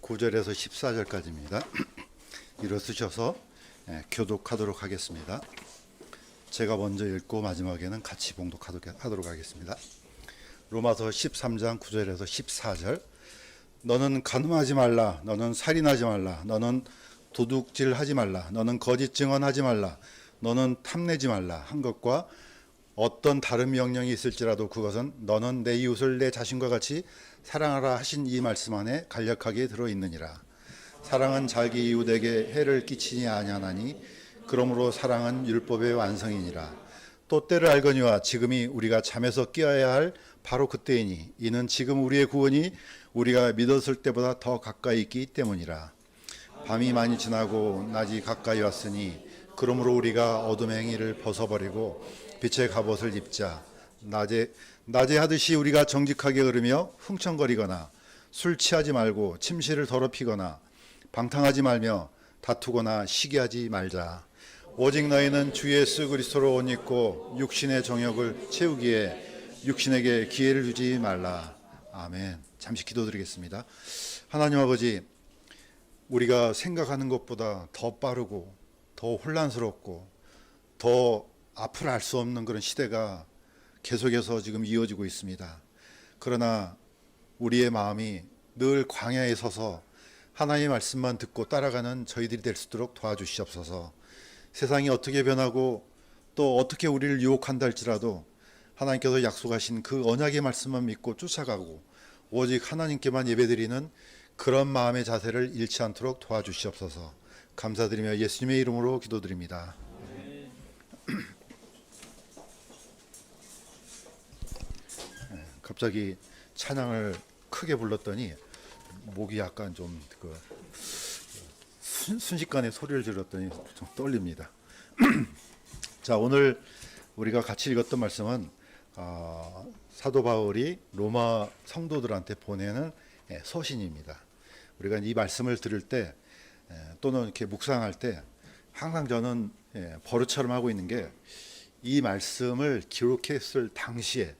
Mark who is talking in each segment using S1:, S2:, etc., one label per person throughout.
S1: 9절에서 14절까지입니다. 일어서셔서 교독하도록 하겠습니다. 제가 먼저 읽고 마지막에는 같이 봉독하도록 하겠습니다. 로마서 13장 9절에서 14절. 너는 간음하지 말라. 너는 살인하지 말라. 너는 도둑질하지 말라. 너는 거짓 증언하지 말라. 너는 탐내지 말라 한 것과 어떤 다른 명령이 있을지라도 그것은 너는 내 이웃을 내 자신과 같이 사랑하라 하신 이 말씀 안에 간략하게 들어있느니라. 사랑은 자기 이웃에게 해를 끼치지 아니하나니 그러므로 사랑은 율법의 완성이니라. 또 때를 알거니와 지금이 우리가 잠에서 깨어야 할 바로 그때이니 이는 지금 우리의 구원이 우리가 믿었을 때보다 더 가까이 있기 때문이라. 밤이 많이 지나고 낮이 가까이 왔으니 그러므로 우리가 어둠의 행위를 벗어버리고 빛의 갑옷을 입자. 낮에 하듯이 우리가 정직하게 걸으며 흥청거리거나 술 취하지 말고 침실을 더럽히거나 방탕하지 말며 다투거나 시기하지 말자. 오직 너희는 주 예수 그리스도로 옷 입고 육신의 정욕을 채우기에 육신에게 기회를 주지 말라. 아멘. 잠시 기도드리겠습니다. 하나님 아버지, 우리가 생각하는 것보다 더 빠르고 더 혼란스럽고 더 앞을 알 수 없는 그런 시대가 계속해서 지금 이어지고 있습니다. 그러나 우리의 마음이 늘 광야에 서서 하나님의 말씀만 듣고 따라가는 저희들이 될 수 있도록 도와주시옵소서. 세상이 어떻게 변하고 또 어떻게 우리를 유혹한다 할지라도 하나님께서 약속하신 그 언약의 말씀만 믿고 쫓아가고 오직 하나님께만 예배드리는 그런 마음의 자세를 잃지 않도록 도와주시옵소서. 감사드리며 예수님의 이름으로 기도드립니다. 갑자기 찬양을 크게 불렀더니 목이 약간 좀 순식간에 소리를 질렀더니 좀 떨립니다. 자, 오늘 우리가 같이 읽었던 말씀은 사도 바울이 로마 성도들한테 보내는 서신입니다. 우리가 이 말씀을 들을 때 또는 이렇게 묵상할 때 항상 저는 버릇처럼 하고 있는 게 이 말씀을 기록했을 당시에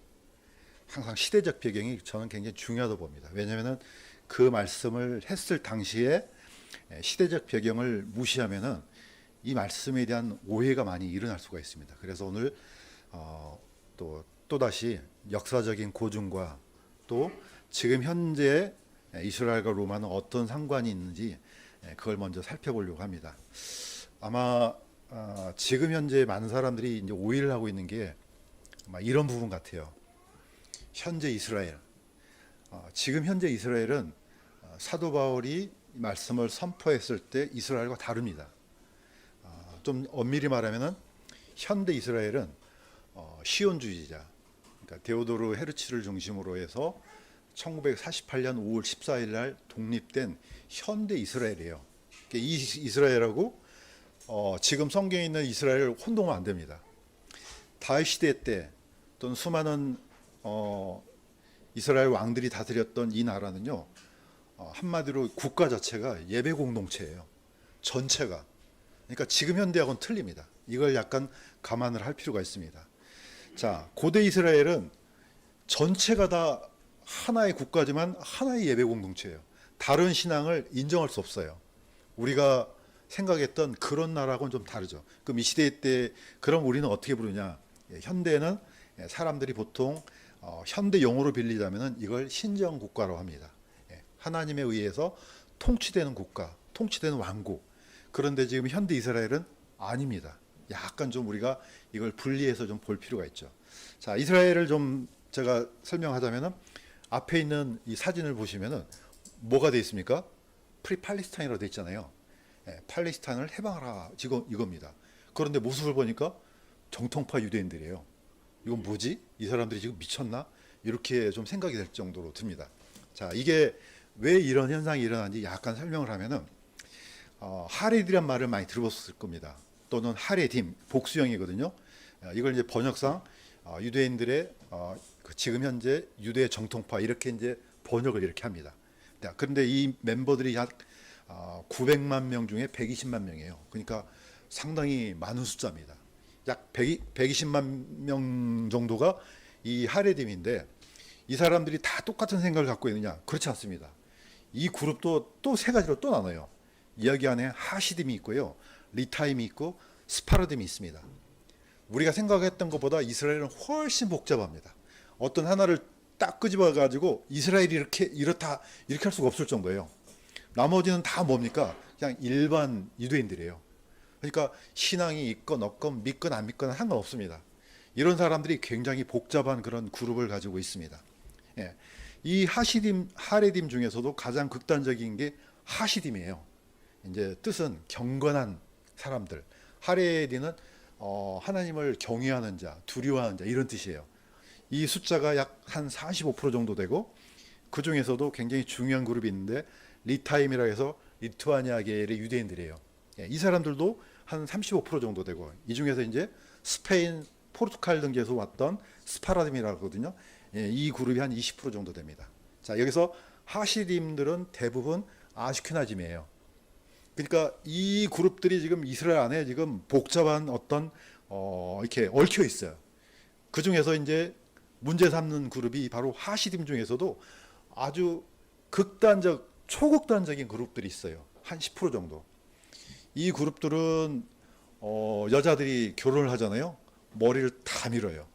S1: 항상 시대적 배경이 저는 굉장히 중요하다고 봅니다. 왜냐하면 그 말씀을 했을 당시에 시대적 배경을 무시하면은 이 말씀에 대한 오해가 많이 일어날 수가 있습니다. 그래서 오늘 또다시 역사적인 고증과 또 지금 현재 이스라엘과 로마는 어떤 상관이 있는지 그걸 먼저 살펴보려고 합니다. 아마 지금 현재 많은 사람들이 이제 오해를 하고 있는 게 아마 이런 부분 같아요. 현재 이스라엘, 지금 현재 이스라엘은 사도 바울이 말씀을 선포했을 때 이스라엘과 다릅니다. 좀 엄밀히 말하면은 현대 이스라엘은 시온주의자, 그러니까 데오도르 헤르츠를 중심으로 해서 1948년 5월 14일 날 독립된 현대 이스라엘이에요. 이 이스라엘하고 지금 성경에 있는 이스라엘을 혼동하면 안 됩니다. 다윗 시대 때 또는 수많은 이스라엘 왕들이 다스렸던 이 나라는요, 한마디로 국가 자체가 예배 공동체예요. 전체가. 그러니까 지금 현대하고는 틀립니다. 이걸 약간 감안을 할 필요가 있습니다. 자, 고대 이스라엘은 전체가 다 하나의 국가지만 하나의 예배 공동체예요. 다른 신앙을 인정할 수 없어요. 우리가 생각했던 그런 나라하고는 좀 다르죠. 그럼 이 시대 때 그럼 우리는 어떻게 부르냐? 현대는 사람들이 보통 현대 용어로 빌리자면은 이걸 신정 국가로 합니다. 하나님에 의해서 통치되는 국가, 통치되는 왕국. 그런데 지금 현대 이스라엘은 아닙니다. 약간 좀 우리가 이걸 분리해서 좀 볼 필요가 있죠. 자, 이스라엘을 좀 제가 설명하자면은 앞에 있는 이 사진을 보시면은 뭐가 돼 있습니까? 프리 팔레스타인이라고 돼 있잖아요. 팔레스타인을 해방하라 이겁니다. 그런데 모습을 보니까 정통파 유대인들이에요. 이건 뭐지? 이 사람들이 지금 미쳤나? 이렇게 좀 생각이 될 정도로 듭니다. 자, 이게 왜 이런 현상이 일어나는지 약간 설명을 하면은 하레디란 말을 많이 들어봤을 겁니다. 또는 하레딤, 복수형이거든요. 이걸 이제 번역상 유대인들의 지금 현재 유대 정통파 이렇게 이제 번역을 이렇게 합니다. 그런데 이 멤버들이 약 900만 명 중에 120만 명이에요. 그러니까 상당히 많은 숫자입니다. 약 120만 명 정도가 이 하레딤인데 이 사람들이 다 똑같은 생각을 갖고 있느냐? 그렇지 않습니다. 이 그룹도 또 세 가지로 또 나눠요. 여기 안에 하시딤이 있고요, 리타임이 있고 스파르딤이 있습니다. 우리가 생각했던 것보다 이스라엘은 훨씬 복잡합니다. 어떤 하나를 딱 끄집어 가지고 이스라엘이 이렇게 할 수가 없을 정도예요. 나머지는 다 뭡니까? 그냥 일반 유대인들이에요. 그러니까 신앙이 있건 없건 믿건 안 믿건 상관없습니다. 이런 사람들이 굉장히 복잡한 그런 그룹을 가지고 있습니다. 예. 이 하레딤 중에서도 가장 극단적인 게 하시딤이에요. 이제 뜻은 경건한 사람들. 하레딤은 하나님을 경외하는 자, 두려워하는 자 이런 뜻이에요. 이 숫자가 약 한 45% 정도 되고, 그 중에서도 굉장히 중요한 그룹이 있는데 리타임이라 해서 리투아니아계의 유대인들이에요. 예, 이 사람들도 한 35% 정도 되고, 이 중에서 이제 스페인, 포르투갈 등지에서 왔던 스파라딤이라고 하거든요. 예, 이 그룹이 한 20% 정도 됩니다. 자, 여기서 하시딤들은 대부분 아슈케나즘이에요. 그러니까 이 그룹들이 지금 이스라엘 안에 지금 복잡한 어떤 이렇게 얽혀 있어요. 그 중에서 이제 문제 삼는 그룹이 바로 하시딤 중에서도 아주 초극단적인 그룹들이 있어요. 한 10% 정도. 이 그룹들은 여자들이 결혼을 하잖아요. 머리를 다 밀어요.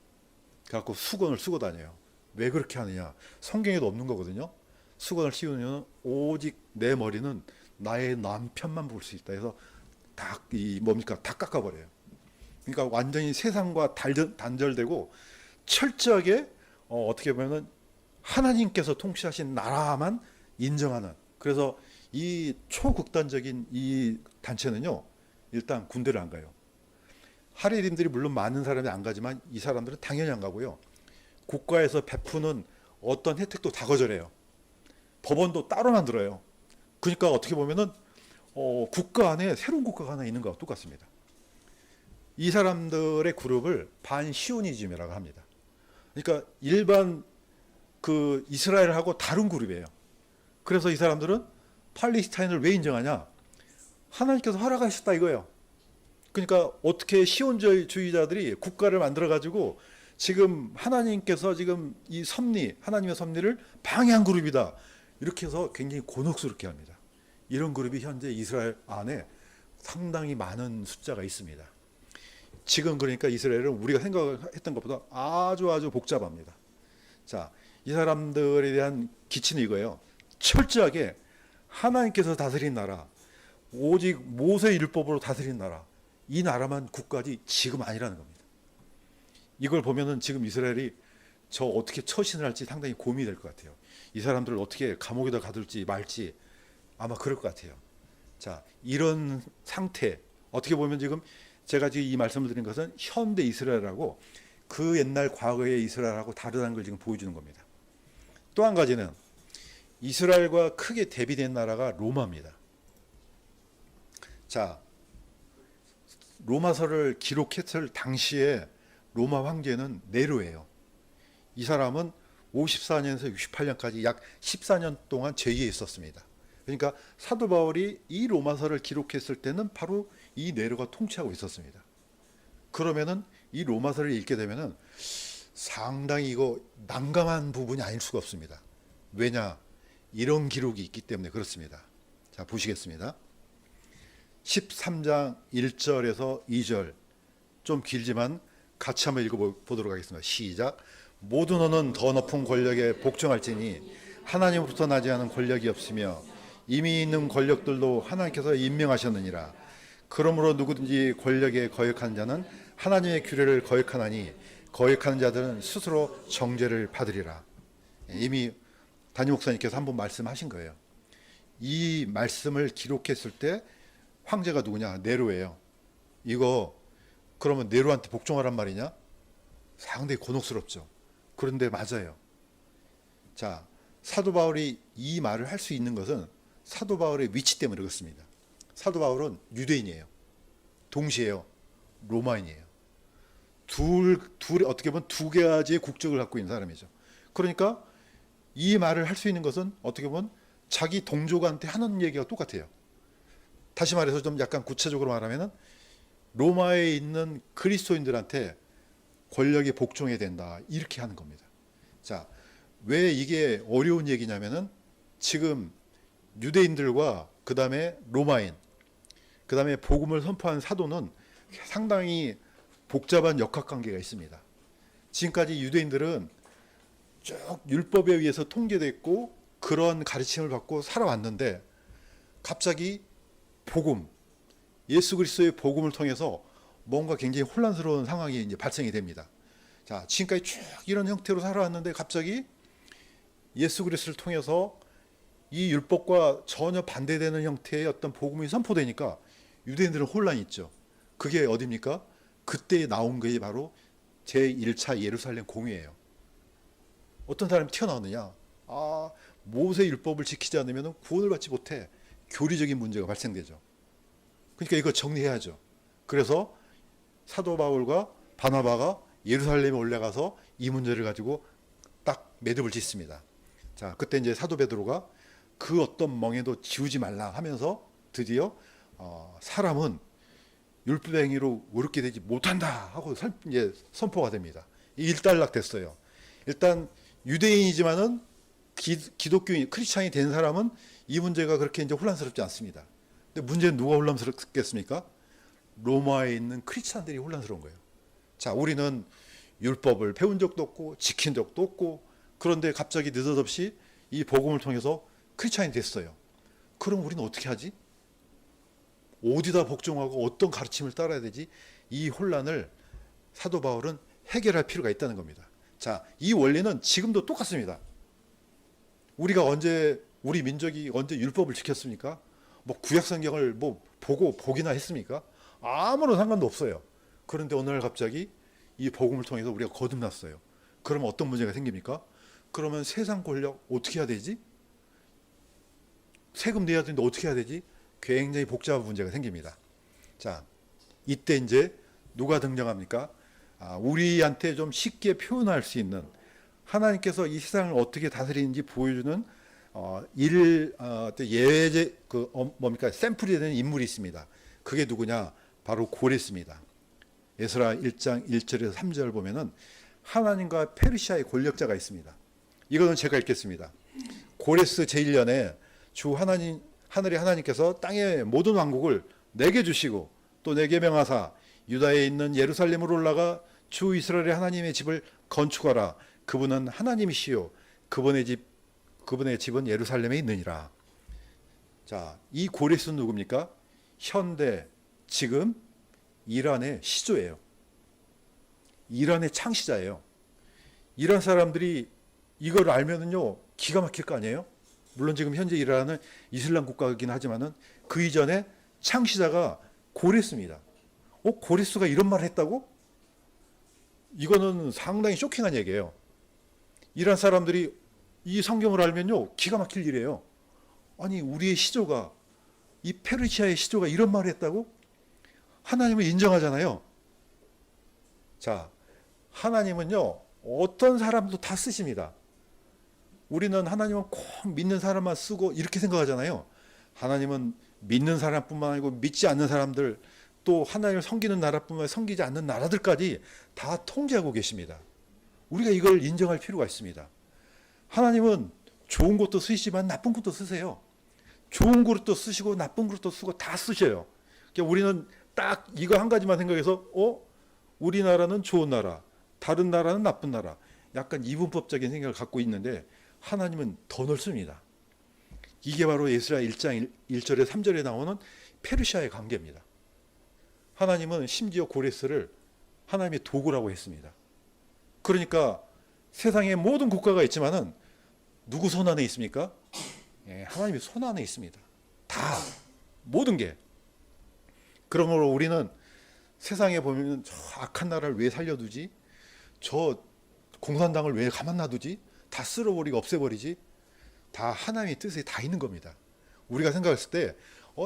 S1: 그래갖고 수건을 쓰고 다녀요. 왜 그렇게 하느냐? 성경에도 없는 거거든요. 수건을 씌우면 오직 내 머리는 나의 남편만 볼 수 있다 해서 다 깎아버려요. 그러니까 완전히 세상과 단절되고 철저하게 어떻게 보면은 하나님께서 통치하신 나라만 인정하는. 그래서 이 초극단적인 이 단체는요, 일단 군대를 안 가요. 하레림들이 물론 많은 사람이 안 가지만 이 사람들은 당연히 안 가고요. 국가에서 베푸는 어떤 혜택도 다 거절해요. 법원도 따로 만들어요. 그러니까 어떻게 보면은 국가 안에 새로운 국가가 하나 있는 거와 똑같습니다. 이 사람들의 그룹을 반시오니즘이라고 합니다. 그러니까 일반 그 이스라엘하고 다른 그룹이에요. 그래서 이 사람들은 팔레스타인을 왜 인정하냐? 하나님께서 허락하셨다 이거예요. 그러니까 어떻게 시온주의자들이 국가를 만들어 가지고 지금 하나님께서 지금 이 하나님의 섭리를 방해한 그룹이다. 이렇게 해서 굉장히 곤혹스럽게 합니다. 이런 그룹이 현재 이스라엘 안에 상당히 많은 숫자가 있습니다. 지금 그러니까 이스라엘은 우리가 생각했던 것보다 아주 복잡합니다. 자, 이 사람들에 대한 기치는 이거예요. 철저하게 하나님께서 다스린 나라, 오직 모세 율법으로 다스린 나라, 이 나라만 국가지 지금 아니라는 겁니다. 이걸 보면은 지금 이스라엘이 저 어떻게 처신을 할지 상당히 고민이 될 것 같아요. 이 사람들을 어떻게 감옥에다 가둘지 말지 아마 그럴 것 같아요. 자, 이런 상태, 어떻게 보면 지금 제가 지금 이 말씀을 드린 것은 현대 이스라엘하고 그 옛날 과거의 이스라엘하고 다르다는 걸 지금 보여주는 겁니다. 또 한 가지는 이스라엘과 크게 대비된 나라가 로마입니다. 자, 로마서를 기록했을 당시에 로마 황제는 네로예요. 이 사람은 54년에서 68년까지 약 14년 동안 제위에 있었습니다. 그러니까 사도 바울이 이 로마서를 기록했을 때는 바로 이 네로가 통치하고 있었습니다. 그러면은 이 로마서를 읽게 되면은 상당히 이거 난감한 부분이 아닐 수가 없습니다. 왜냐? 이런 기록이 있기 때문에 그렇습니다. 자, 보시겠습니다. 13장 1절에서 2절, 좀 길지만 같이 한번 읽어보도록 하겠습니다. 시작. 모두 너는 더 높은 권력에 복종할지니 하나님으로부터 나지 않은 권력이 없으며 이미 있는 권력들도 하나님께서 임명하셨느니라. 그러므로 누구든지 권력에 거역하는 자는 하나님의 규례를 거역하나니 거역하는 자들은 스스로 정죄를 받으리라. 이미 담임 목사님께서 한번 말씀하신 거예요. 이 말씀을 기록했을 때 황제가 누구냐? 네로예요. 이거 그러면 네로한테 복종하란 말이냐? 상당히 곤혹스럽죠. 그런데 맞아요. 자, 사도 바울이 이 말을 할 수 있는 것은 사도 바울의 위치 때문에 그렇습니다. 사도 바울은 유대인이에요. 동시에요. 로마인이에요. 둘 어떻게 보면 두 가지의 국적을 갖고 있는 사람이죠. 그러니까 이 말을 할 수 있는 것은 어떻게 보면 자기 동족한테 하는 얘기가 똑같아요. 다시 말해서 좀 약간 구체적으로 말하면은 로마에 있는 그리스도인들한테 권력에 복종해야 된다 이렇게 하는 겁니다. 자, 왜 이게 어려운 얘기냐면은 지금 유대인들과 그 다음에 로마인, 그 다음에 복음을 선포한 사도는 상당히 복잡한 역학관계가 있습니다. 지금까지 유대인들은 쭉 율법에 의해서 통제됐고 그런 가르침을 받고 살아왔는데 갑자기 복음, 예수 그리스도의 복음을 통해서 뭔가 굉장히 혼란스러운 상황이 이제 발생이 됩니다. 자, 지금까지 쭉 이런 형태로 살아왔는데 갑자기 예수 그리스도를 통해서 이 율법과 전혀 반대되는 형태의 어떤 복음이 선포되니까 유대인들은 혼란이 있죠. 그게 어디입니까? 그때 나온 게 바로 제1차 예루살렘 공의예요. 어떤 사람이 튀어나오느냐? 아, 모세 율법을 지키지 않으면 구원을 받지 못해. 교리적인 문제가 발생되죠. 그러니까 이거 정리해야죠. 그래서 사도 바울과 바나바가 예루살렘에 올라가서 이 문제를 가지고 딱 매듭을 짓습니다. 자, 그때 이제 사도 베드로가 그 어떤 멍에도 지우지 말라 하면서 드디어 사람은 율법의 행위로 의롭게 되지 못한다 하고 이제 선포가 됩니다. 일단락 됐어요. 일단 유대인이지만은 기독교인, 크리스찬이 된 사람은 이 문제가 그렇게 이제 혼란스럽지 않습니다. 근데 문제는 누가 혼란스럽겠습니까? 로마에 있는 크리스찬들이 혼란스러운 거예요. 자, 우리는 율법을 배운 적도 없고 지킨 적도 없고 그런데 갑자기 느닷없이 이 복음을 통해서 크리스찬이 됐어요. 그럼 우리는 어떻게 하지? 어디다 복종하고 어떤 가르침을 따라야 되지? 이 혼란을 사도 바울은 해결할 필요가 있다는 겁니다. 자, 이 원리는 지금도 똑같습니다. 우리가 언제, 우리 민족이 언제 율법을 지켰습니까? 뭐 구약성경을 뭐 보고 보기나 했습니까? 아무런 상관도 없어요. 그런데 어느 날 갑자기 이 복음을 통해서 우리가 거듭났어요. 그러면 어떤 문제가 생깁니까? 그러면 세상 권력 어떻게 해야 되지? 세금 내야 되는데 어떻게 해야 되지? 굉장히 복잡한 문제가 생깁니다. 자, 이때 이제 누가 등장합니까? 우리한테 좀 쉽게 표현할 수 있는 하나님께서 이 세상을 어떻게 다스리는지 보여주는 예제 뭡니까? 샘플이 되는 인물이 있습니다. 그게 누구냐? 바로 고레스입니다. 에스라 1장 1절에서 3절 보면은 하나님과 페르시아의 권력자가 있습니다. 이거는 제가 읽겠습니다. 고레스 제1년에 주 하나님 하늘의 하나님께서 땅의 모든 왕국을 내게 주시고 또 내게 명하사 유다에 있는 예루살렘으로 올라가 주 이스라엘의 하나님의 집을 건축하라. 그분은 하나님이시요 그분의 집은 예루살렘에 있느니라. 자, 이 고레스는 누굽니까? 현대 지금 이란의 시조예요. 이란의 창시자예요. 이란 사람들이 이걸 알면은요 기가 막힐 거 아니에요? 물론 지금 현재 이란은 이슬람 국가이긴 하지만은 그 이전에 창시자가 고레스입니다. 고레스가 이런 말을 했다고? 이거는 상당히 쇼킹한 얘기예요. 이란 사람들이 이 성경을 알면요 기가 막힐 일이에요. 아니 우리의 시조가 이 페르시아의 시조가 이런 말을 했다고? 하나님을 인정하잖아요. 자, 하나님은요 어떤 사람도 다 쓰십니다. 우리는 하나님은 꼭 믿는 사람만 쓰고 이렇게 생각하잖아요. 하나님은 믿는 사람뿐만 아니고 믿지 않는 사람들 또 하나님을 섬기는 나라뿐만 아니라 섬기지 않는 나라들까지 다 통제하고 계십니다. 우리가 이걸 인정할 필요가 있습니다. 하나님은 좋은 것도 쓰시지만 나쁜 것도 쓰세요. 좋은 그릇도 쓰시고 나쁜 그릇도 쓰고 다 쓰셔요. 그러니까 우리는 딱 이거 한 가지만 생각해서 우리나라는 좋은 나라, 다른 나라는 나쁜 나라 약간 이분법적인 생각을 갖고 있는데 하나님은 더 넓습니다. 이게 바로 에스라 1장 1절에 3절에 나오는 페르시아의 관계입니다. 하나님은 심지어 고레스를 하나님의 도구라고 했습니다. 그러니까 세상에 모든 국가가 있지만은 누구 손 안에 있습니까? 하나님의 손 안에 있습니다. 다 모든 게. 그러므로 우리는 세상에 보면 저 악한 나라를 왜 살려두지? 저 공산당을 왜 가만 놔두지? 다 쓸어버리고 없애버리지? 다 하나님의 뜻에 다 있는 겁니다. 우리가 생각했을 때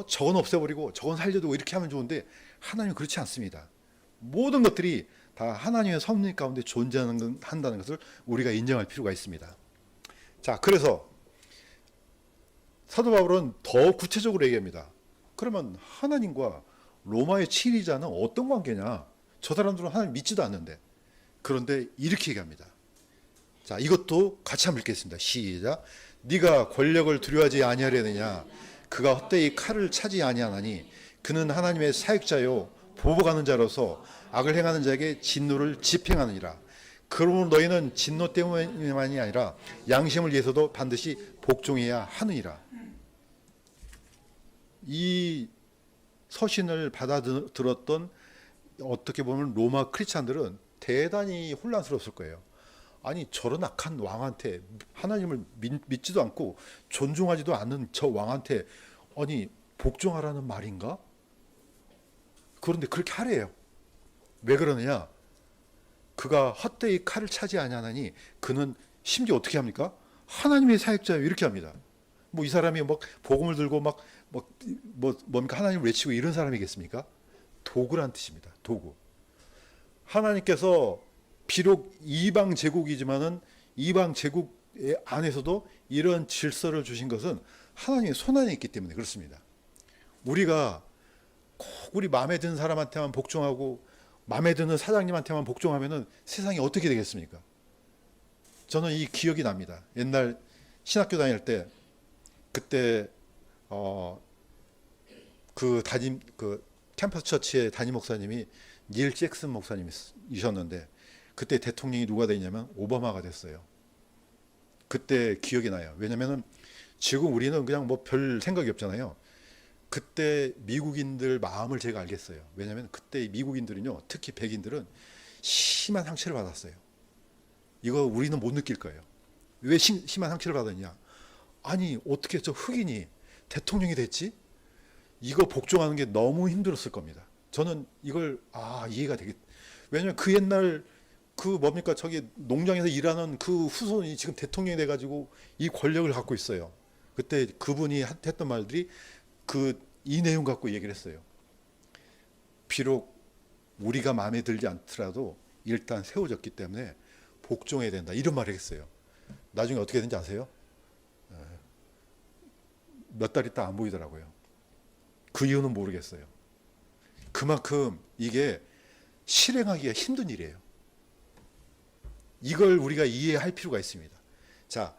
S1: 저건 없애버리고 저건 살려두고 이렇게 하면 좋은데 하나님은 그렇지 않습니다. 모든 것들이 다 하나님의 섭리 가운데 존재한다는 것을 우리가 인정할 필요가 있습니다. 자, 그래서 사도 바울은 더 구체적으로 얘기합니다. 그러면 하나님과 로마의 치리자는 어떤 관계냐? 저 사람들은 하나님 믿지도 않는데. 그런데 이렇게 얘기합니다. 자, 이것도 같이 한번 읽겠습니다. 시작. 네가 권력을 두려워하지 아니하려느냐. 그가 헛되이 칼을 차지 아니하나니 그는 하나님의 사역자요 보복하는 자로서 악을 행하는 자에게 진노를 집행하느니라. 그러므로 너희는 진노 때문만이 아니라 양심을 위해서도 반드시 복종해야 하느니라. 이 서신을 받아들었던 어떻게 보면 로마 크리스찬들은 대단히 혼란스러웠을 거예요. 아니 저런 악한 왕한테, 하나님을 믿지도 않고 존중하지도 않는 저 왕한테 아니 복종하라는 말인가? 그런데 그렇게 하래요. 왜 그러느냐? 그가 헛되이 칼을 차지 아니하나니 그는 심지어 어떻게 합니까? 하나님의 사역자예요. 이렇게 합니다. 뭐 이 사람이 막 복음을 들고 뭡니까 하나님을 외치고 이런 사람이겠습니까? 도구란 뜻입니다. 도구. 하나님께서 비록 이방 제국이지만은 이방 제국 안에서도 이런 질서를 주신 것은 하나님의 손안에 있기 때문에 그렇습니다. 우리가 꼭 우리 마음에 드는 사람한테만 복종하고 마음에 드는 사장님한테만 복종하면은 세상이 어떻게 되겠습니까? 저는 이 기억이 납니다. 옛날 신학교 다닐 때 그때 그 캠퍼스 처치의 담임 목사님이 닐 잭슨 목사님이셨는데 그때 대통령이 누가 되냐면 오바마가 됐어요. 그때 기억이 나요. 왜냐면은 지금 우리는 그냥 뭐 별 생각이 없잖아요. 그때 미국인들 마음을 제가 알겠어요. 왜냐면 그때 미국인들은요, 특히 백인들은 심한 상처를 받았어요. 이거 우리는 못 느낄 거예요. 왜 심한 상처를 받았냐? 아니 어떻게 저 흑인이 대통령이 됐지? 이거 복종하는 게 너무 힘들었을 겁니다. 저는 이걸 이해가 되겠. 왜냐면 그 옛날 저기 농장에서 일하는 그 후손이 지금 대통령이 돼가지고 이 권력을 갖고 있어요. 그때 그분이 했던 말들이 이 내용 갖고 얘기를 했어요. 비록 우리가 마음에 들지 않더라도 일단 세워졌기 때문에 복종해야 된다. 이런 말을 했어요. 나중에 어떻게 된지 아세요? 몇 달 있다 안 보이더라고요. 그 이유는 모르겠어요. 그만큼 이게 실행하기가 힘든 일이에요. 이걸 우리가 이해할 필요가 있습니다. 자,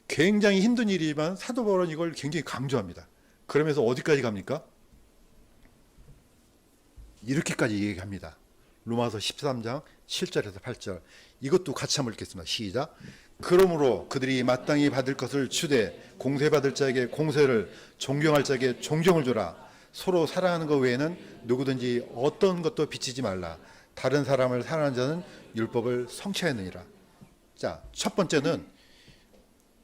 S1: 굉장히 힘든 일이지만 사도 바울은 이걸 굉장히 강조합니다. 그러면서 어디까지 갑니까? 이렇게까지 얘기합니다. 로마서 13장 7절에서 8절. 이것도 같이 한번 읽겠습니다. 시작. 그러므로 그들이 마땅히 받을 것을 주되 공세받을 자에게 공세를, 존경할 자에게 존경을 주라. 서로 사랑하는 것 외에는 누구든지 어떤 것도 비치지 말라. 다른 사람을 사랑하는 자는 율법을 성취하느니라. 자, 첫 번째는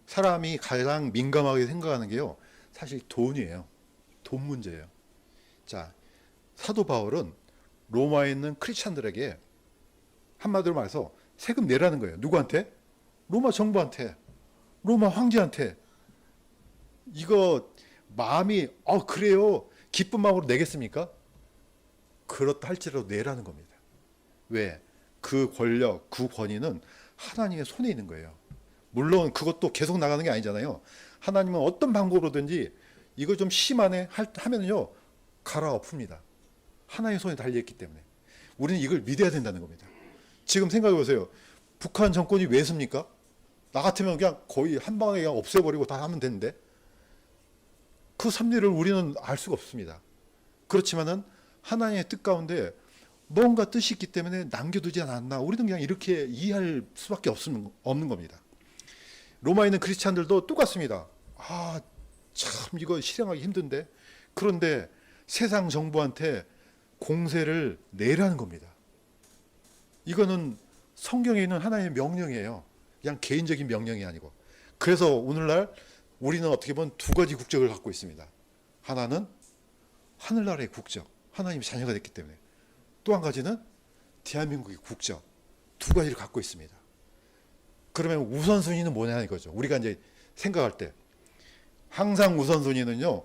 S1: 사람이 가장 민감하게 생각하는 게요, 사실 돈이에요. 돈 문제예요. 자, 사도 바울은 로마에 있는 크리스찬들에게 한마디로 말해서 세금 내라는 거예요. 누구한테? 로마 정부한테, 로마 황제한테. 이거 마음이 그래요, 기쁜 마음으로 내겠습니까? 그렇다 할지라도 내라는 겁니다. 왜? 그 권력, 그 권위는 하나님의 손에 있는 거예요. 물론 그것도 계속 나가는 게 아니잖아요. 하나님은 어떤 방법으로든지 이거 좀 심하네 하면요, 갈아엎습니다. 하나님의 손에 달려있기 때문에 우리는 이걸 믿어야 된다는 겁니다. 지금 생각해 보세요. 북한 정권이 왜 씁니까? 나 같으면 그냥 거의 한 방에 그냥 없애버리고 다 하면 되는데, 그 섭리를 우리는 알 수가 없습니다. 그렇지만은 하나님의 뜻 가운데 뭔가 뜻이 있기 때문에 남겨두지 않았나, 우리는 그냥 이렇게 이해할 수밖에 없는 겁니다. 로마에 있는 크리스찬들도 똑같습니다. 참 이거 실행하기 힘든데, 그런데 세상 정부한테 공세를 내라는 겁니다. 이거는 성경에 있는 하나님의 명령이에요. 그냥 개인적인 명령이 아니고. 그래서 오늘날 우리는 어떻게 보면 두 가지 국적을 갖고 있습니다. 하나는 하늘나라의 국적, 하나님의 자녀가 됐기 때문에. 또 한 가지는 대한민국의 국적. 두 가지를 갖고 있습니다. 그러면 우선순위는 뭐냐 이거죠. 우리가 이제 생각할 때 항상 우선순위는요,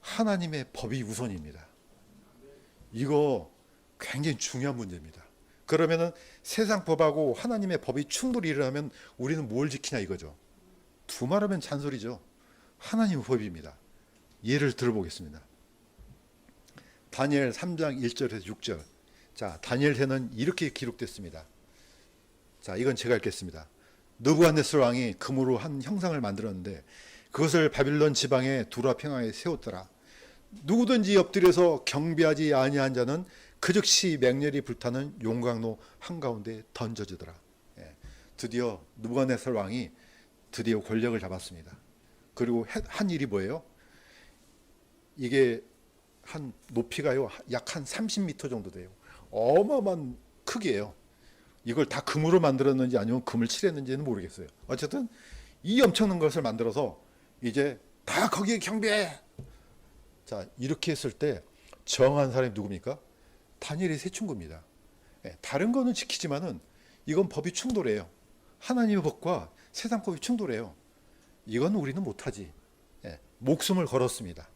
S1: 하나님의 법이 우선입니다. 이거 굉장히 중요한 문제입니다. 그러면은 세상 법하고 하나님의 법이 충돌이 일어나면 우리는 뭘 지키냐 이거죠. 두말하면 잔소리죠. 하나님의 법입니다. 예를 들어보겠습니다. 다니엘 3장 1절에서 6절. 자, 다니엘서는 이렇게 기록됐습니다. 자, 이건 제가 읽겠습니다. 느부갓네살 왕이 금으로 한 형상을 만들었는데 그것을 바빌론 지방의 두라 평야에 세웠더라. 누구든지 엎드려서 경배하지 아니한 자는 그 즉시 맹렬히 불타는 용광로 한가운데 던져지더라. 예, 드디어 느부갓네살 왕이 드디어 권력을 잡았습니다. 그리고 한 일이 뭐예요? 이게 한 높이가요 약 한 30m 정도 돼요. 어마어마한 크기예요. 이걸 다 금으로 만들었는지 아니면 금을 칠했는지는 모르겠어요. 어쨌든 이 엄청난 것을 만들어서 이제 다 거기에 경배해. 자, 이렇게 했을 때 정한 사람이 누굽니까? 다니엘의 세 친구입니다. 예, 다른 거는 지키지만은 이건 법이 충돌해요. 하나님의 법과 세상 법이 충돌해요. 이건 우리는 못하지. 예, 목숨을 걸었습니다.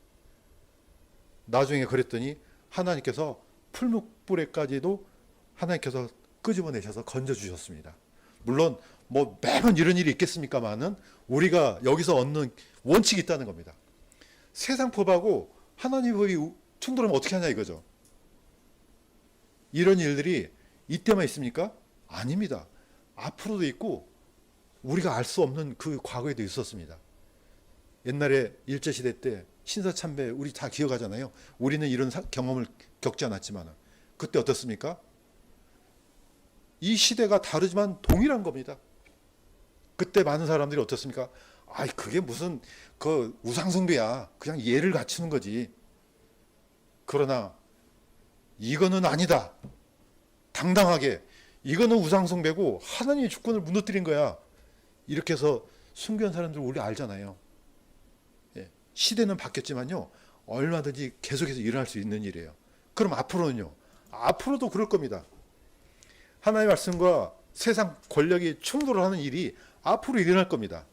S1: 나중에 그랬더니 하나님께서 풀무불에까지도 하나님께서 끄집어내셔서 건져주셨습니다. 물론 뭐 매번 이런 일이 있겠습니까만은 우리가 여기서 얻는 원칙이 있다는 겁니다. 세상 법하고 하나님 법이 충돌하면 어떻게 하냐 이거죠. 이런 일들이 이때만 있습니까? 아닙니다. 앞으로도 있고 우리가 알 수 없는 그 과거에도 있었습니다. 옛날에 일제시대 때 신사참배 우리 다 기억하잖아요. 우리는 이런 경험을 겪지 않았지만 그때 어떻습니까? 이 시대가 다르지만 동일한 겁니다. 그때 많은 사람들이 어떻습니까? 아이 그게 무슨 그 우상숭배야. 그냥 예를 갖추는 거지. 그러나 이거는 아니다. 당당하게 이거는 우상숭배고 하나님의 주권을 무너뜨린 거야. 이렇게 해서 순교한 사람들 우리 알잖아요. 예, 시대는 바뀌었지만요. 얼마든지 계속해서 일어날 수 있는 일이에요. 그럼 앞으로는요. 앞으로도 그럴 겁니다. 하나님의 말씀과 세상 권력이 충돌을 하는 일이 앞으로 일어날 겁니다.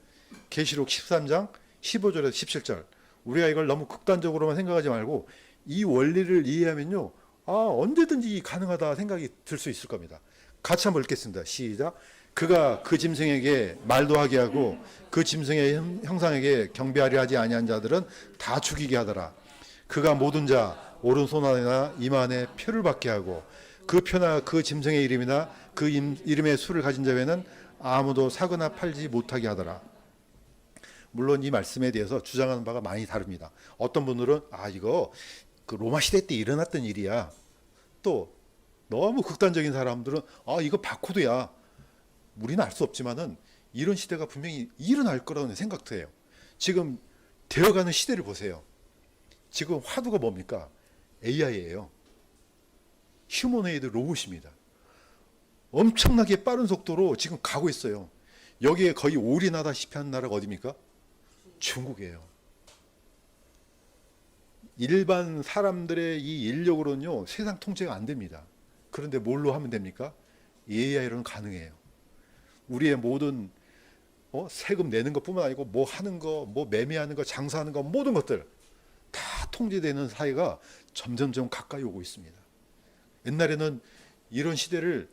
S1: 계시록 13장 15절에서 17절. 우리가 이걸 너무 극단적으로만 생각하지 말고 이 원리를 이해하면요. 아, 언제든지 가능하다 생각이 들 수 있을 겁니다. 같이 한번 읽겠습니다. 시작. 그가 그 짐승에게 말도 하게 하고 그 짐승의 형상에게 경배하려 하지 아니한 자들은 다 죽이게 하더라. 그가 모든 자 오른손 안에나 이마 안에 표를 받게 하고 그 표나 그 짐승의 이름이나 그 이름의 수를 가진 자에는 아무도 사거나 팔지 못하게 하더라. 물론 이 말씀에 대해서 주장하는 바가 많이 다릅니다. 어떤 분들은 아 이거 그 로마 시대 때 일어났던 일이야. 또 너무 극단적인 사람들은 아 이거 바코드야. 우리는 알 수 없지만은 이런 시대가 분명히 일어날 거라는 생각도 해요. 지금 되어가는 시대를 보세요. 지금 화두가 뭡니까? AI예요. 휴머노이드 로봇입니다. 엄청나게 빠른 속도로 지금 가고 있어요. 여기에 거의 올인하다시피 하는 나라가 어디입니까? 중국이에요. 일반 사람들의 이 인력으로는요 세상 통제가 안 됩니다. 그런데 뭘로 하면 됩니까? AI로는 가능해요. 우리의 모든 세금 내는 것뿐만 아니고 뭐 하는 거, 뭐 매매하는 거, 장사하는 거 모든 것들 다 통제되는 사회가 점점점 가까이 오고 있습니다. 옛날에는 이런 시대를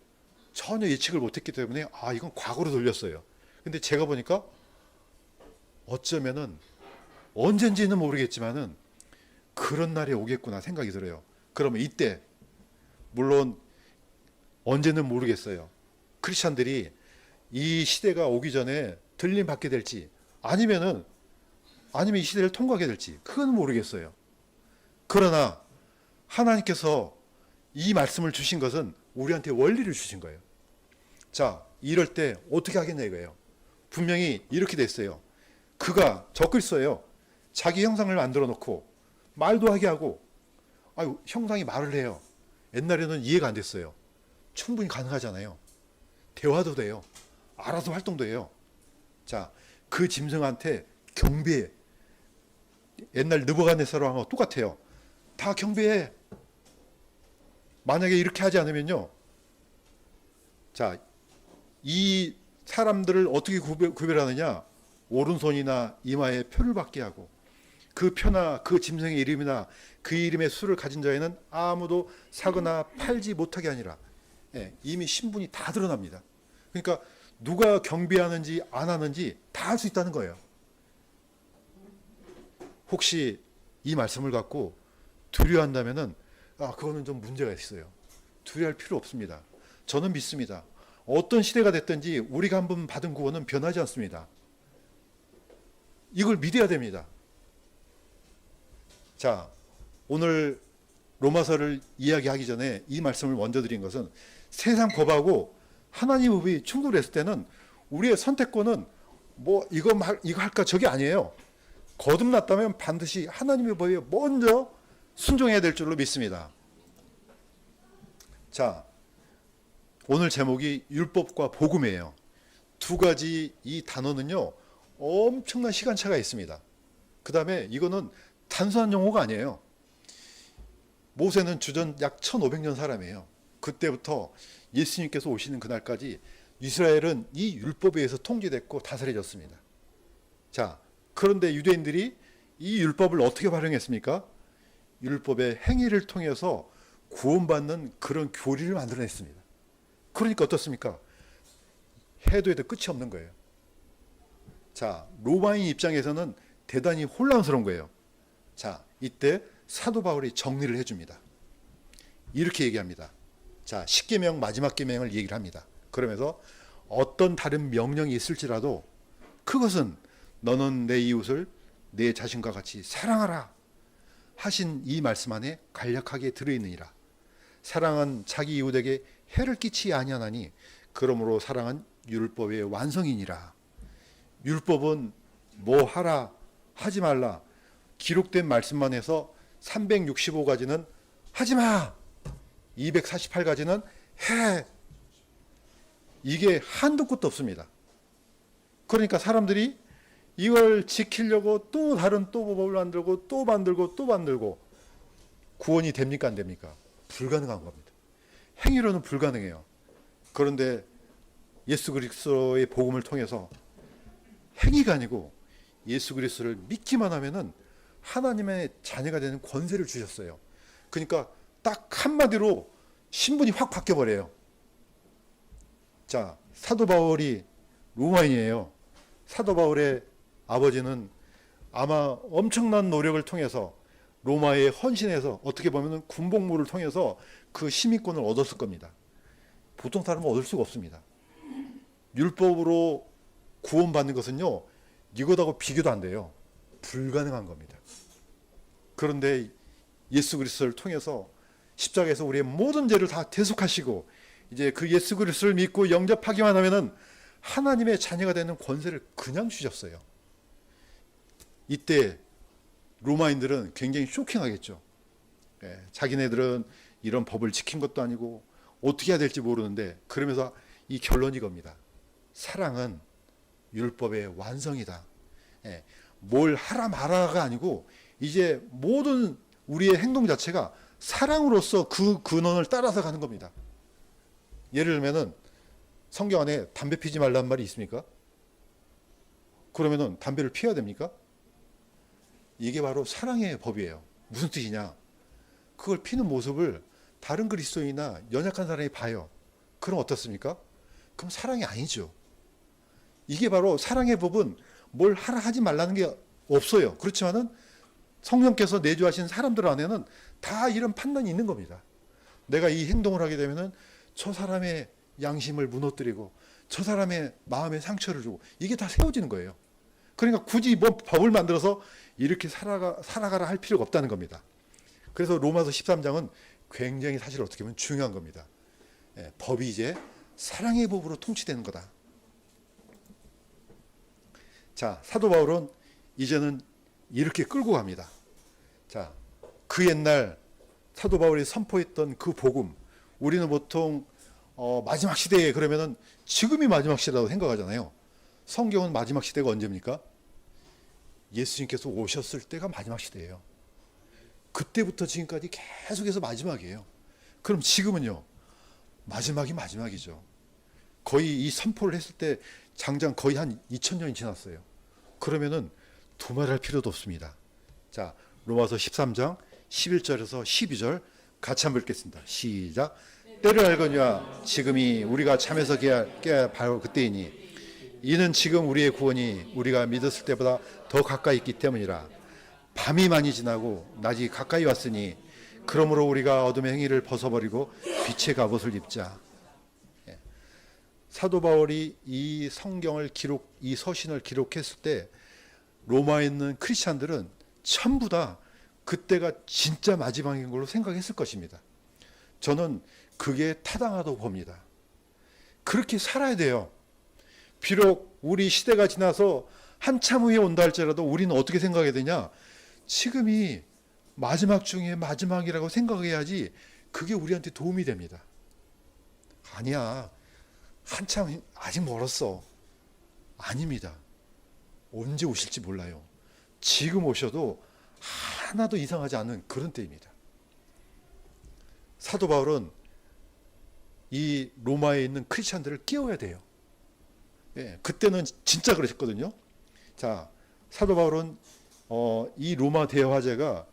S1: 전혀 예측을 못했기 때문에 아 이건 과거로 돌렸어요. 근데 제가 보니까 어쩌면은 언젠지는 모르겠지만은 그런 날이 오겠구나 생각이 들어요. 그러면 이때 물론 언제는 모르겠어요. 크리스찬들이 이 시대가 오기 전에 들림 받게 될지 아니면 이 시대를 통과하게 될지 그건 모르겠어요. 그러나 하나님께서 이 말씀을 주신 것은 우리한테 원리를 주신 거예요. 자, 이럴 때 어떻게 하겠냐 이거예요. 분명히 이렇게 됐어요. 그가 적글써요. 자기 형상을 만들어 놓고 말도 하게 하고 아유 형상이 말을 해요. 옛날에는 이해가 안 됐어요. 충분히 가능하잖아요. 대화도 돼요. 알아서 활동도 해요. 자, 그 짐승한테 경배해. 옛날 느부갓네살 왕하고 똑같아요. 다 경배해. 만약에 이렇게 하지 않으면요. 자, 이 사람들을 어떻게 구별하느냐? 오른손이나 이마에 표를 받게 하고 그 표나 그 짐승의 이름이나 그 이름의 수를 가진 자에는 아무도 사거나 팔지 못하게 하니라. 예, 이미 신분이 다 드러납니다. 그러니까 누가 경배하는지 안 하는지 다 알 수 있다는 거예요. 혹시 이 말씀을 갖고 두려워한다면은 그거는 좀 문제가 있어요. 두려워할 필요 없습니다. 저는 믿습니다. 어떤 시대가 됐든지 우리가 한번 받은 구원은 변하지 않습니다. 이걸 믿어야 됩니다. 자, 오늘 로마서를 이야기하기 전에 이 말씀을 먼저 드린 것은 세상 법하고 하나님 법이 충돌했을 때는 우리의 선택권은 뭐 이거 할까 저게 아니에요. 거듭났다면 반드시 하나님의 법에 먼저 순종해야 될 줄로 믿습니다. 자, 오늘 제목이 율법과 복음이에요. 두 가지 이 단어는요, 엄청난 시간차가 있습니다. 그 다음에 이거는 단순한 용어가 아니에요. 모세는 주전 약 1500년 사람이에요. 그때부터 예수님께서 오시는 그날까지 이스라엘은 이 율법에 의해서 통제됐고 다스려졌습니다. 자, 그런데 유대인들이 이 율법을 어떻게 활용했습니까? 율법의 행위를 통해서 구원받는 그런 교리를 만들어냈습니다. 그러니까 어떻습니까? 해도 해도 끝이 없는 거예요. 자, 로마인 입장에서는 대단히 혼란스러운 거예요. 자, 이때 사도 바울이 정리를 해줍니다. 이렇게 얘기합니다. 자, 10계명 마지막 계명을 얘기를 합니다. 그러면서 어떤 다른 명령이 있을지라도 그것은 너는 내 이웃을 내 자신과 같이 사랑하라 하신 이 말씀 안에 간략하게 들어있느니라. 사랑은 자기 이웃에게 해를 끼치지 아니하나니 그러므로 사랑은 율법의 완성이니라. 율법은 뭐 하라 하지 말라 기록된 말씀만 해서 365가지는 하지 마, 248가지는 해. 이게 한도 끝도 없습니다. 그러니까 사람들이 이걸 지키려고 또 다른 또 법을 만들고 또 만들고 또 만들고 구원이 됩니까 안 됩니까? 불가능한 겁니다. 행위로는 불가능해요. 그런데 예수 그리스도의 복음을 통해서 행위가 아니고 예수 그리스도를 믿기만 하면은 하나님의 자녀가 되는 권세를 주셨어요. 그러니까 딱 한마디로 신분이 확 바뀌어버려요. 자, 사도 바울이 로마인이에요. 사도 바울의 아버지는 아마 엄청난 노력을 통해서 로마에 헌신해서 어떻게 보면 군복무를 통해서 그 시민권을 얻었을 겁니다. 보통 사람은 얻을 수가 없습니다. 율법으로 구원받는 것은요, 이것하고 비교도 안 돼요. 불가능한 겁니다. 그런데 예수 그리스도를 통해서 십자가에서 우리의 모든 죄를 다 대속하시고 이제 그 예수 그리스도를 믿고 영접하기만 하면은 하나님의 자녀가 되는 권세를 그냥 주셨어요. 이때 로마인들은 굉장히 쇼킹하겠죠. 자기네들은 이런 법을 지킨 것도 아니고 어떻게 해야 될지 모르는데, 그러면서 이 결론이 겁니다. 사랑은 율법의 완성이다. 뭘 하라 말아가 아니고 이제 모든 우리의 행동 자체가 사랑으로서 그 근원을 따라서 가는 겁니다. 예를 들면은 성경 안에 담배 피지 말라는 말이 있습니까? 그러면은 담배를 피워야 됩니까? 이게 바로 사랑의 법이에요. 무슨 뜻이냐? 그걸 피는 모습을 다른 그리스도인이나 연약한 사람이 봐요. 그럼 어떻습니까? 그럼 사랑이 아니죠. 이게 바로 사랑의 법은 뭘 하라 하지 말라는 게 없어요. 그렇지만은 성령께서 내주하신 사람들 안에는 다 이런 판단이 있는 겁니다. 내가 이 행동을 하게 되면은 저 사람의 양심을 무너뜨리고 저 사람의 마음에 상처를 주고 이게 다 세워지는 거예요. 그러니까 굳이 뭐 법을 만들어서 이렇게 살아가라 할 필요가 없다는 겁니다. 그래서 로마서 13장은 굉장히 사실 어떻게 보면 중요한 겁니다. 법이 이제 사랑의 법으로 통치되는 거다. 자, 사도 바울은 이제는 이렇게 끌고 갑니다. 자, 그 옛날 사도 바울이 선포했던 그 복음, 우리는 보통 마지막 시대에 그러면은 지금이 마지막 시대라고 생각하잖아요. 성경은 마지막 시대가 언제입니까? 예수님께서 오셨을 때가 마지막 시대예요. 그때부터 지금까지 계속해서 마지막이에요. 그럼 지금은요? 마지막이 마지막이죠. 거의 이 선포를 했을 때 장장 거의 한 2000년이 지났어요. 그러면은 두말할 필요도 없습니다. 자, 로마서 13장 11절에서 12절 같이 한번 읽겠습니다. 시작. 때를 알거니와 지금이 우리가 잠에서 깨야 바로 그때이니 이는 지금 우리의 구원이 우리가 믿었을 때보다 더 가까이 있기 때문이라. 밤이 많이 지나고 낮이 가까이 왔으니 그러므로 우리가 어둠의 행위를 벗어버리고 빛의 갑옷을 입자. 사도 바울이 이 이 서신을 기록했을 때 로마에 있는 크리스찬들은 전부 다 그때가 진짜 마지막인 걸로 생각했을 것입니다. 저는 그게 타당하다고 봅니다. 그렇게 살아야 돼요. 비록 우리 시대가 지나서 한참 후에 온다 할지라도 우리는 어떻게 생각해야 되냐? 지금이 마지막 중에 마지막이라고 생각해야지 그게 우리한테 도움이 됩니다. 아니야. 한참 아직 멀었어. 아닙니다. 언제 오실지 몰라요. 지금 오셔도 하나도 이상하지 않은 그런 때입니다. 사도 바울은 이 로마에 있는 크리스찬들을 깨워야 돼요. 예, 그때는 진짜 그러셨거든요. 자, 사도 바울은 이 로마 대화제가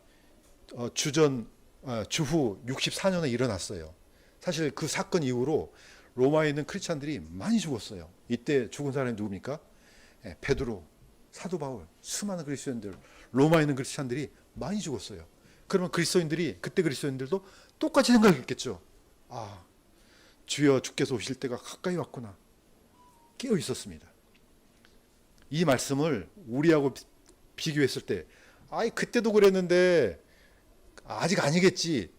S1: 주후 64년에 일어났어요. 사실 그 사건 이후로 로마에 있는 크리스찬들이 많이 죽었어요. 이때 죽은 사람이 누굽니까? 예, 베드로, 사도 바울, 수많은 그리스도인들, 로마에 있는 크리스찬들이 많이 죽었어요. 그러면 그때 그리스도인들도 똑같이 생각했겠죠. 아, 주여 주께서 오실 때가 가까이 왔구나. 깨어 있었습니다. 이 말씀을 우리하고 비교했을 때, 아이 그때도 그랬는데 아직 아니겠지.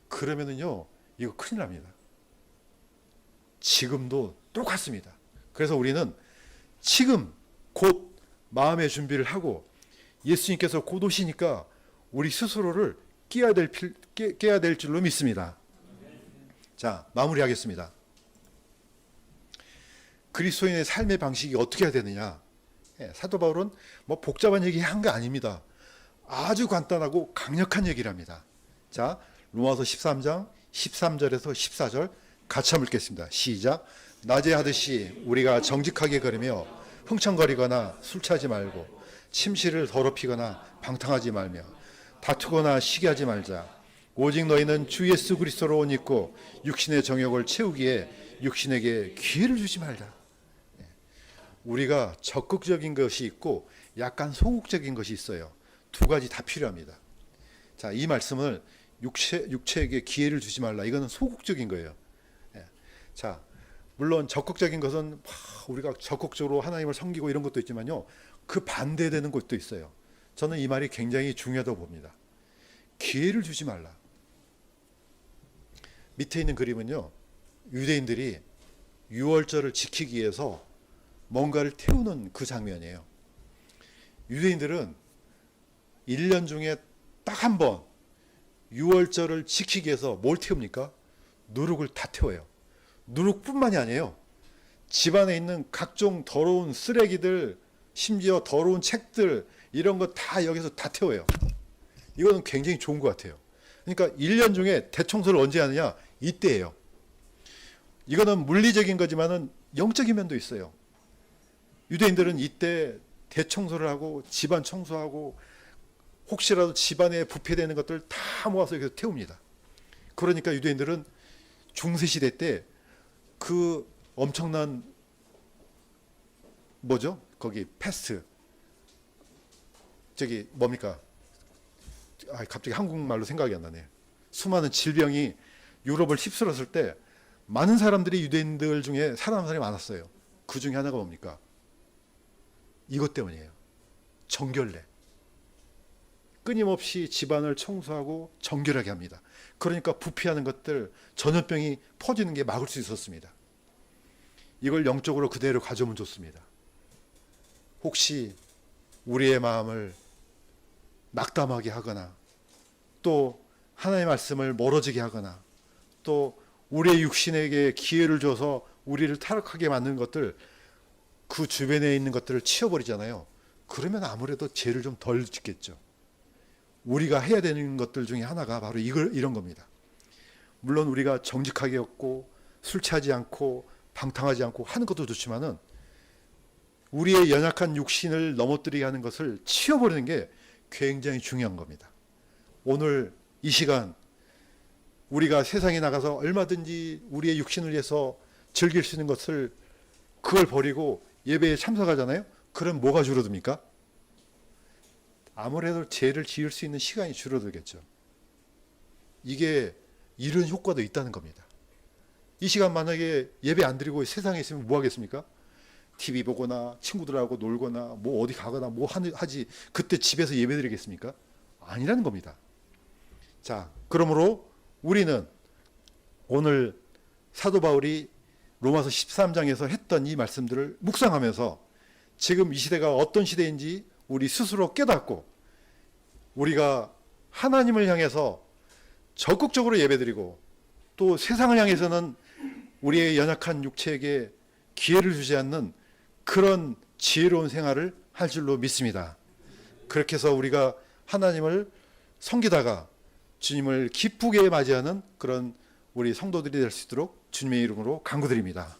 S1: 그러면은요, 이거 큰일 납니다. 지금도 똑같습니다. 그래서 우리는 지금 곧 마음의 준비를 하고 예수님께서 곧 오시니까 우리 스스로를 깨야 될 줄로 믿습니다. 자, 마무리하겠습니다. 그리스도인의 삶의 방식이 어떻게 해야 되느냐? 사도 바울은 뭐 복잡한 얘기 한 게 아닙니다. 아주 간단하고 강력한 얘기를 합니다. 자, 로마서 13장 13절에서 14절 같이 한번 읽겠습니다. 시작. 낮에 하듯이 우리가 정직하게 걸으며 흥청거리거나 술 취하지 말고 침실을 더럽히거나 방탕하지 말며 다투거나 시기하지 말자. 오직 너희는 주 예수 그리스도로 옷 입고 육신의 정욕을 채우기에 육신에게 기회를 주지 말자. 우리가 적극적인 것이 있고 약간 소극적인 것이 있어요. 두 가지 다 필요합니다. 자, 이 말씀을 육체에게 기회를 주지 말라. 이거는 소극적인 거예요. 자, 물론 적극적인 것은 우리가 적극적으로 하나님을 섬기고 이런 것도 있지만요. 그 반대되는 것도 있어요. 저는 이 말이 굉장히 중요하다고 봅니다. 기회를 주지 말라. 밑에 있는 그림은요. 유대인들이 유월절을 지키기 위해서 뭔가를 태우는 그 장면이에요. 유대인들은 1년 중에 딱 한 번 유월절을 지키기 위해서 뭘 태웁니까? 누룩을 다 태워요. 누룩뿐만이 아니에요. 집안에 있는 각종 더러운 쓰레기들, 심지어 더러운 책들 이런 거 다 여기서 다 태워요. 이거는 굉장히 좋은 것 같아요. 그러니까 1년 중에 대청소를 언제 하느냐? 이때예요. 이거는 물리적인 거지만은 영적인 면도 있어요. 유대인들은 이때 대청소를 하고 집안 청소하고 혹시라도 집안에 부패되는 것들 다 모아서 여기서 태웁니다. 그러니까 유대인들은 중세시대 때 그 엄청난 뭐죠? 거기 패스트 저기 뭡니까? 갑자기 한국말로 생각이 안 나네요. 수많은 질병이 유럽을 휩쓸었을 때 많은 사람들이 유대인들 중에 살아남은 사람이 많았어요. 그 중에 하나가 뭡니까? 이것 때문이에요. 정결례. 끊임없이 집안을 청소하고 정결하게 합니다. 그러니까 부패하는 것들, 전염병이 퍼지는 게 막을 수 있었습니다. 이걸 영적으로 그대로 가져오면 좋습니다. 혹시 우리의 마음을 낙담하게 하거나 또 하나님의 말씀을 멀어지게 하거나 또 우리의 육신에게 기회를 줘서 우리를 타락하게 만드는 것들, 그 주변에 있는 것들을 치워버리잖아요. 그러면 아무래도 죄를 좀 덜 짓겠죠. 우리가 해야 되는 것들 중에 하나가 바로 이런 겁니다. 물론 우리가 정직하게 걷고 술 취하지 않고 방탕하지 않고 하는 것도 좋지만은 우리의 연약한 육신을 넘어뜨리게 하는 것을 치워버리는 게 굉장히 중요한 겁니다. 오늘 이 시간 우리가 세상에 나가서 얼마든지 우리의 육신을 위해서 즐길 수 있는 것을 그걸 버리고 예배에 참석하잖아요. 그럼 뭐가 줄어듭니까? 아무래도 죄를 지을 수 있는 시간이 줄어들겠죠. 이게 이런 효과도 있다는 겁니다. 이 시간 만약에 예배 안 드리고 세상에 있으면 뭐 하겠습니까? TV 보거나 친구들하고 놀거나 뭐 어디 가거나 뭐 하지 그때 집에서 예배 드리겠습니까? 아니라는 겁니다. 자, 그러므로 우리는 오늘 사도 바울이 로마서 13장에서 했던 이 말씀들을 묵상하면서 지금 이 시대가 어떤 시대인지 우리 스스로 깨닫고 우리가 하나님을 향해서 적극적으로 예배드리고 또 세상을 향해서는 우리의 연약한 육체에게 기회를 주지 않는 그런 지혜로운 생활을 할 줄로 믿습니다. 그렇게 해서 우리가 하나님을 섬기다가 주님을 기쁘게 맞이하는 그런 우리 성도들이 될 수 있도록 주님의 이름으로 간구드립니다.